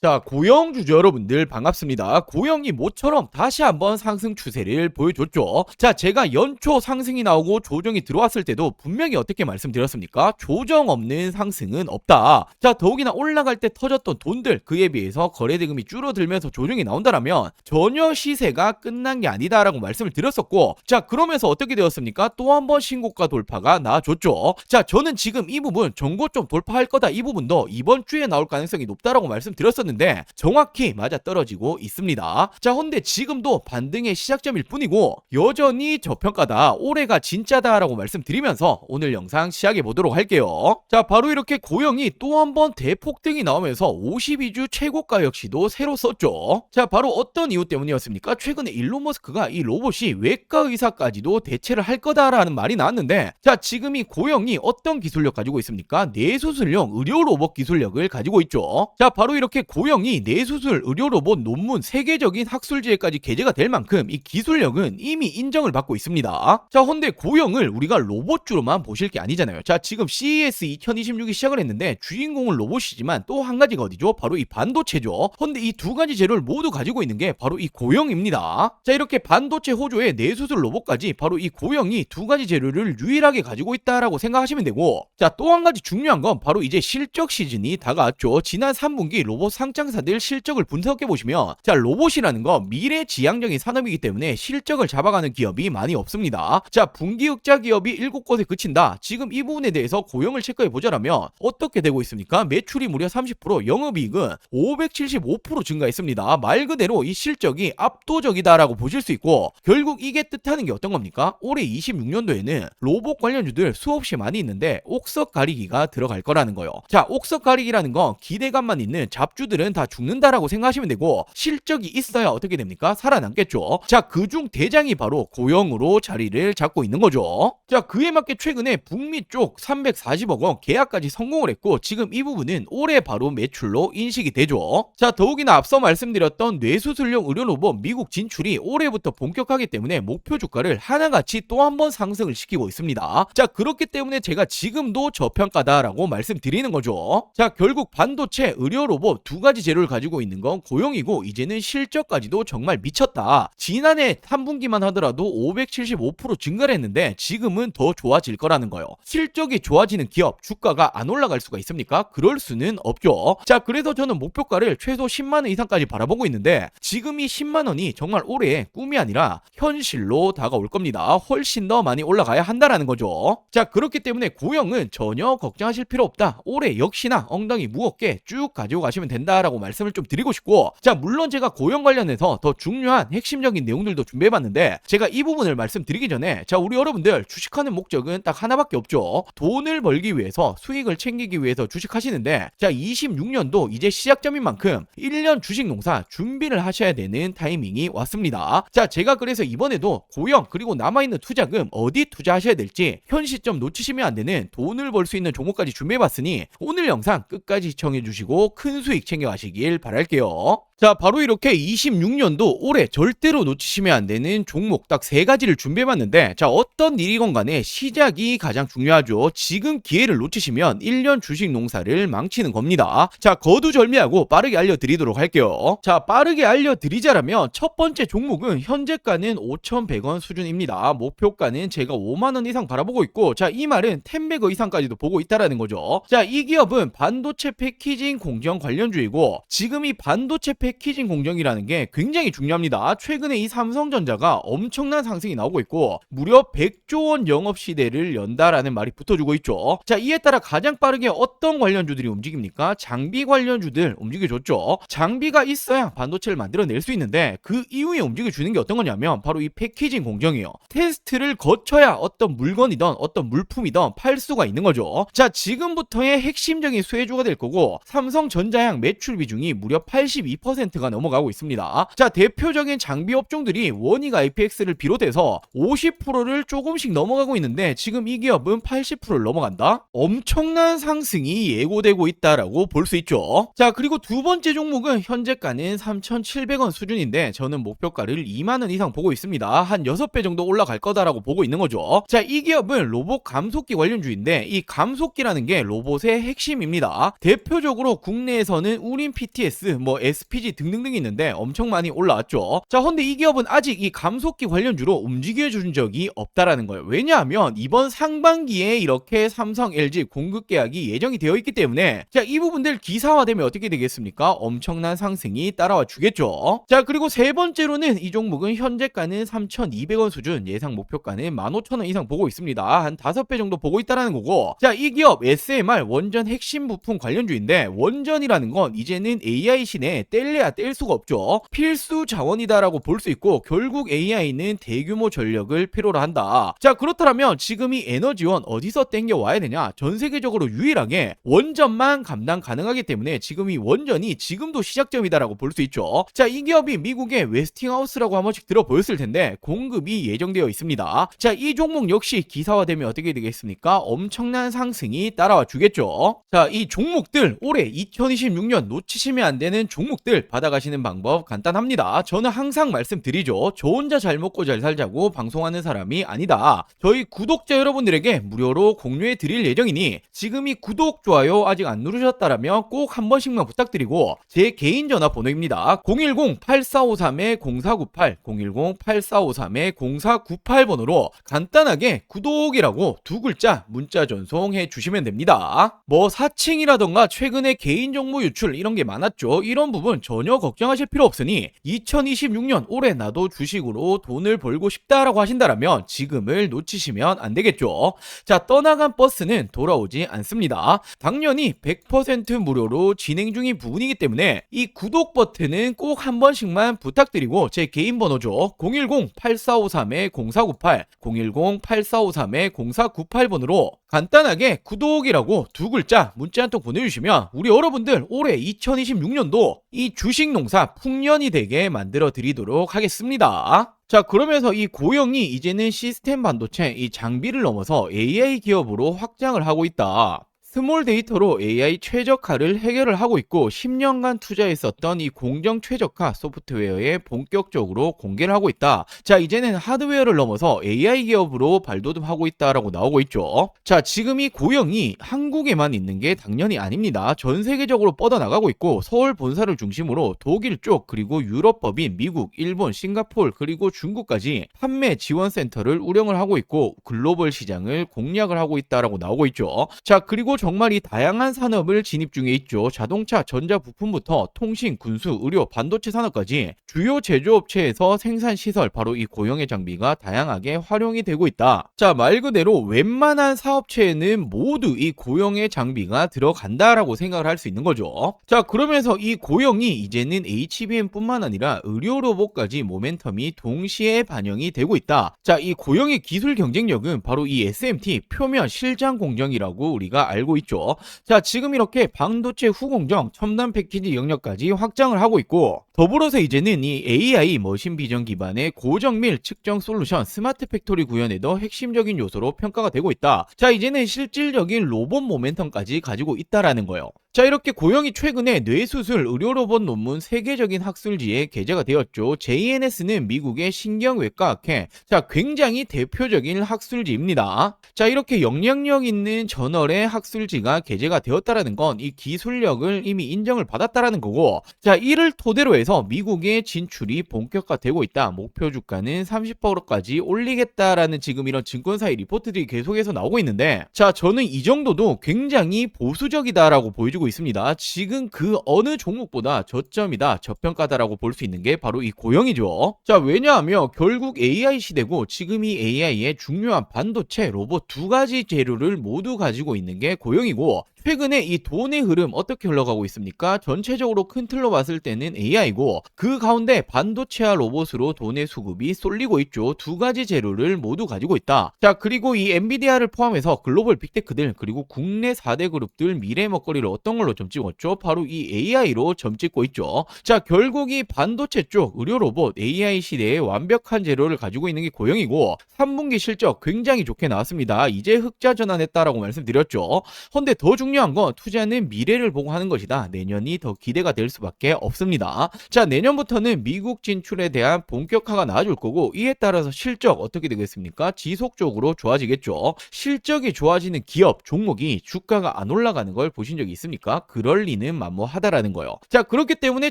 자, 고영 주주 여러분들 반갑습니다. 고영이 모처럼 다시 한번 상승 추세를 보여줬죠. 자, 제가 연초 상승이 나오고 조정이 들어왔을 때도 분명히 어떻게 말씀드렸습니까? 조정 없는 상승은 없다. 자, 더욱이나 올라갈 때 터졌던 돈들 그에 비해서 거래대금이 줄어들면서 조정이 나온다라면 전혀 시세가 끝난 게 아니다라고 말씀을 드렸었고, 자, 그러면서 어떻게 되었습니까? 또 한 번 신고가 돌파가 나와줬죠. 자, 저는 지금 이 부분 전고점 돌파할 거다, 이 부분도 이번 주에 나올 가능성이 높다라고 말씀드렸었는데 정확히 맞아 떨어지고 있습니다. 자, 근데 지금도 반등의 시작점일 뿐이고 여전히 저평가다, 올해가 진짜다라고 말씀드리면서 오늘 영상 시작해 보도록 할게요. 자, 바로 이렇게 고영이 또 한 번 대폭등이 나오면서 52주 최고가 역시도 새로 썼죠. 자, 바로 어떤 이유 때문이었습니까? 최근에 일론 머스크가 이 로봇이 외과 의사까지도 대체를 할 거다라는 말이 나왔는데, 자, 지금 이 고영이 어떤 기술력 가지고 있습니까? 뇌수술용 의료 로봇 기술력을 가지고 있죠. 자, 바로 이렇게 고영이 뇌수술 의료 로봇 논문 세계적인 학술지에까지 게재가 될 만큼 이 기술력은 이미 인정을 받고 있습니다. 자, 근데 고영을 우리가 로봇주로만 보실 게 아니잖아요. 자, 지금 CES 2026이 시작을 했는데 주인공은 로봇이지만 또 한 가지가 어디죠? 바로 이 반도체죠. 근데 이 두 가지 재료를 모두 가지고 있는 게 바로 이 고영입니다. 자, 이렇게 반도체 호조에 뇌수술 로봇까지 바로 이 고영이 두 가지 재료를 유일하게 가지고 있다라고 생각하시면 되고, 자, 또 한 가지 중요한 건 바로 이제 실적 시즌이 다가왔죠. 지난 3분기 로봇 상장사들 실적을 분석해 보시면, 자, 로봇이라는 건 미래지향적인 산업이기 때문에 실적을 잡아가는 기업이 많이 없습니다. 자, 분기 흑자 기업이 7곳에 그친다. 지금 이 부분에 대해서 고영을 체크해 보자라면 어떻게 되고 있습니까? 매출이 무려 30%, 영업이익은 575% 증가했습니다. 말 그대로 이 실적이 압도적이다라고 보실 수 있고, 결국 이게 뜻하는 게 어떤 겁니까? 올해 26년도에는 로봇 관련주들 수없이 많이 있는데 옥석 가리기가 들어갈 거라는 거요. 자, 옥석 가리기라는 건 기대감만 있는 잡주들은 다 죽는다라고 생각하시면 되고, 실적이 있어야 어떻게 됩니까? 살아남겠죠. 자, 그중 대장이 바로 고영으로 자리를 잡고 있는 거죠. 자, 그에 맞게 최근에 북미 쪽 340억 원 계약까지 성공을 했고, 지금 이 부분은 올해 바로 매출로 인식이 되죠. 자, 더욱이나 앞서 말씀드렸던 뇌수술용 의료 로봇 미국 진출이 올해부터 본격하기 때문에 목표 주가를 하나같이 또 한 번 상승을 시키고 있습니다. 자, 그렇기 때문에 제가 지금도 저평가다라고 말씀드리는 거죠. 자, 결국 반도체, 의료 로봇 두 가지 재료를 가지고 있는 건 고영이고, 이제는 실적까지도 정말 미쳤다. 지난해 3분기만 하더라도 575% 증가를 했는데 지금은 더 좋아질 거라는 거예요. 실적이 좋아지는 기업 주가가 안 올라갈 수가 있습니까? 그럴 수는 없죠. 자, 그래서 저는 목표가를 최소 10만원 이상까지 바라보고 있는데, 지금 이 10만원이 정말 올해 꿈이 아니라 현실로 다가올 겁니다. 훨씬 더 많이 올라가야 한다라는 거죠. 자, 그렇기 때문에 고영은 전혀 걱정하실 필요 없다. 올해 역시나 엉덩이 무겁게 쭉 가지고 가시면 된다라고 말씀을 좀 드리고 싶고, 자, 물론 제가 고영 관련해서 더 중요한 핵심적인 내용들도 준비해봤는데, 제가 이 부분을 말씀드리기 전에, 자, 우리 여러분들 주식하는 목적은 딱 하나밖에 없죠. 돈을 벌기 위해서, 수익을 챙기기 위해서 주식하시는데, 자, 26년도 이제 시작점인 만큼 1년 주식 농사 준비를 하셔야 되는 타이밍이 왔습니다. 자, 제가 그래서 이번에도 고영 그리고 남아있는 투자금 어디 투자하셔야 될지 현 시점 놓치시면 안 되는 돈을 벌 수 있는 종목까지 준비해봤으니 오늘 영상 끝까지 시청해주시고 큰 수익 챙겨가시길 바랄게요. 자, 바로 이렇게 26년도 올해 절대로 놓치시면 안 되는 종목 딱 3가지를 준비해봤는데, 자, 어떤 일이건 간에 시작이 가장 중요하죠. 지금 기회를 놓치시면 1년 주식 농사를 망치는 겁니다. 자, 거두절미하고 빠르게 알려드리도록 할게요. 자, 빠르게 알려드리자라면 첫 번째 종목은 현재가는 5,100원 수준입니다. 목표가는 제가 5만원 이상 바라보고 있고, 자, 이 말은 10배거 이상까지도 보고 있다라는 거죠. 자, 이 기업은 반도체 패키징 공정 관련주이고, 지금 이 반도체 패키징 공정이라는 게 굉장히 중요합니다. 최근에 이 삼성전자가 엄청난 상승이 나오고 있고, 무려 100조 원 영업 시대를 연다라는 말이 붙어주고 있죠. 자, 이에 따라 가장 빠르게 어떤 관련주들이 움직입니까? 장비 관련주들 움직여줬죠. 장비가 있어야 반도체를 만들어낼 수 있는데, 그 이후에 움직여주는 게 어떤 거냐면 바로 이 패키징 공정이에요. 테스트를 거쳐야 어떤 물건이든 어떤 물품이든 팔 수가 있는 거죠. 자, 지금부터의 핵심적인 수혜주가 될 거고, 삼성전자양 매출 비중이 무려 82% 50%가 넘어가고 있습니다. 자, 대표적인 장비 업종들이 원익 IPX를 비롯해서 50%를 조금씩 넘어가고 있는데 지금 이 기업은 80%를 넘어간다? 엄청난 상승이 예고되고 있다라고 볼 수 있죠. 자, 그리고 두 번째 종목은 현재가는 3,700원 수준인데 저는 목표가를 2만원 이상 보고 있습니다. 한 6배 정도 올라갈 거다라고 보고 있는 거죠. 자, 이 기업은 로봇 감속기 관련주인데 이 감속기라는 게 로봇의 핵심입니다. 대표적으로 국내에서는 우린 PTS, SPG 등등등 있는데 엄청 많이 올라왔죠. 자, 근데 이 기업은 아직 이 감속기 관련주로 움직여준 적이 없다라는 거예요. 왜냐하면 이번 상반기에 이렇게 삼성, LG 공급 계약이 예정이 되어 있기 때문에 자, 이 부분들 기사화되면 어떻게 되겠습니까? 엄청난 상승이 따라와 주겠죠. 자, 그리고 세 번째로는 이 종목은 현재가는 3,200원 수준, 예상 목표가는 15,000원 이상 보고 있습니다. 한 5배 정도 보고 있다라는 거고, 자, 이 기업 SMR 원전 핵심 부품 관련주인데 원전이라는 건 이제는 AI 시대에 뗄래야 뗄 수가 없죠. 필수 자원이다라고 볼 수 있고 결국 AI는 대규모 전력을 필요로 한다. 자, 그렇다면 지금 이 에너지원 어디서 땡겨 와야 되냐? 전 세계적으로 유일하게 원전만 감당 가능하기 때문에 지금 이 원전이 지금도 시작점이다라고 볼 수 있죠. 자, 이 기업이 미국의 웨스팅하우스라고 한 번씩 들어보였을 텐데 공급이 예정되어 있습니다. 자, 이 종목 역시 기사화되면 어떻게 되겠습니까? 엄청난 상승이 따라와 주겠죠. 자, 이 종목들 올해 2026년 놓치시면 안 되는 종목들 받아가시는 방법 간단합니다. 저는 항상 말씀드리죠. 저 혼자 잘 먹고 잘 살자고 방송하는 사람이 아니다. 저희 구독자 여러분들에게 무료로 공유해 드릴 예정이니 지금 이 구독, 좋아요 아직 안 누르셨다라면 꼭 한 번씩만 부탁드리고 제 개인 전화번호입니다. 010-8453-0498 010-8453-0498번으로 간단하게 구독이라고 두 글자 문자 전송해 주시면 됩니다. 사칭이라던가 최근에 개인정보 유출 이런 게 많았죠. 이런 부분 전혀 걱정하실 필요 없으니 2026년 올해 나도 주식으로 돈을 벌고 싶다라고 하신다라면 지금을 놓치시면 안 되겠죠. 자, 떠나간 버스는 돌아오지 않습니다. 당연히 100% 무료로 진행 중인 부분이기 때문에 이 구독 버튼은 꼭 한 번씩만 부탁드리고 제 개인 번호죠. 010-8453-0498 010-8453-0498번으로 간단하게 구독이라고 두 글자 문자 한 통 보내주시면 우리 여러분들 올해 2026년도 이 주식 농사 풍년이 되게 만들어 드리도록 하겠습니다. 자, 그러면서 이 고영이 이제는 시스템 반도체 이 장비를 넘어서 AI 기업으로 확장을 하고 있다. 스몰 데이터로 AI 최적화를 해결을 하고 있고 10년간 투자했었던 이 공정 최적화 소프트웨어에 본격적으로 공개를 하고 있다. 자, 이제는 하드웨어를 넘어서 AI 기업으로 발돋움하고 있다라고 나오고 있죠. 자, 지금 이 고영이 한국에만 있는 게 당연히 아닙니다. 전 세계적으로 뻗어나가고 있고 서울 본사를 중심으로 독일 쪽 그리고 유럽 법인 미국, 일본, 싱가포르 그리고 중국까지 판매 지원 센터를 운영을 하고 있고 글로벌 시장을 공략을 하고 있다라고 나오고 있죠. 자, 그리고 정말 이 다양한 산업을 진입 중에 있죠. 자동차, 전자부품부터 통신, 군수, 의료, 반도체 산업까지 주요 제조업체에서 생산 시설, 바로 이 고영의 장비가 다양하게 활용이 되고 있다. 자, 말 그대로 웬만한 사업체에는 모두 이 고영의 장비가 들어간다라고 생각을 할 수 있는 거죠. 자, 그러면서 이 고영이 이제는 HBM뿐만 아니라 의료 로봇까지 모멘텀이 동시에 반영이 되고 있다. 자, 이 고영의 기술 경쟁력은 바로 이 SMT 표면 실장 공정이라고 우리가 알고 있죠. 자, 지금 이렇게 반도체 후공정, 첨단 패키지 영역까지 확장을 하고 있고 더불어서 이제는 이 AI 머신 비전 기반의 고정밀 측정 솔루션 스마트 팩토리 구현에도 핵심적인 요소로 평가가 되고 있다. 자, 이제는 실질적인 로봇 모멘텀까지 가지고 있다라는 거예요. 자, 이렇게 고영이 최근에 뇌수술 의료로봇 논문 세계적인 학술지에 게재가 되었죠. JNS는 미국의 신경외과 학회. 자, 굉장히 대표적인 학술지입니다. 자, 이렇게 영향력 있는 저널의 학술지가 게재가 되었다라는 건 이 기술력을 이미 인정을 받았다라는 거고, 자, 이를 토대로 해서 미국의 진출이 본격화되고 있다. 목표 주가는 30%까지 올리겠다라는 지금 이런 증권사의 리포트들이 계속해서 나오고 있는데, 자, 저는 이 정도도 굉장히 보수적이다라고 보여주고 있습니다. 지금 그 어느 종목보다 저점이다, 저평가다라고 볼 수 있는 게 바로 이 고영이죠. 자, 왜냐하면 결국 AI 시대고 지금 이 AI의 중요한 반도체, 로봇 두 가지 재료를 모두 가지고 있는 게 고영이고, 최근에 이 돈의 흐름 어떻게 흘러가고 있습니까? 전체적으로 큰 틀로 봤을 때는 AI고 그 가운데 반도체와 로봇으로 돈의 수급이 쏠리고 있죠. 두 가지 재료를 모두 가지고 있다. 자, 그리고 이 엔비디아를 포함해서 글로벌 빅테크들 그리고 국내 4대 그룹들 미래 먹거리를 어떤 어떤 걸로 점 찍었죠? 바로 이 AI로 점 찍고 있죠. 자, 결국 이 반도체 쪽 의료 로봇 AI 시대에 완벽한 재료를 가지고 있는 게 고영이고 3분기 실적 굉장히 좋게 나왔습니다. 이제 흑자 전환했다라고 말씀드렸죠. 근데 더 중요한 건 투자는 미래를 보고 하는 것이다. 내년이 더 기대가 될 수밖에 없습니다. 자, 내년부터는 미국 진출에 대한 본격화가 나아질 거고 이에 따라서 실적 어떻게 되겠습니까? 지속적으로 좋아지겠죠. 실적이 좋아지는 기업, 종목이 주가가 안 올라가는 걸 보신 적이 있습니까? 그럴 리는 만무하다라는 거예요. 자, 그렇기 때문에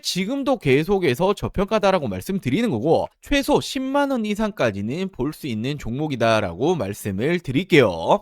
지금도 계속해서 저평가다라고 말씀드리는 거고 최소 10만 원 이상까지는 볼 수 있는 종목이다라고 말씀을 드릴게요.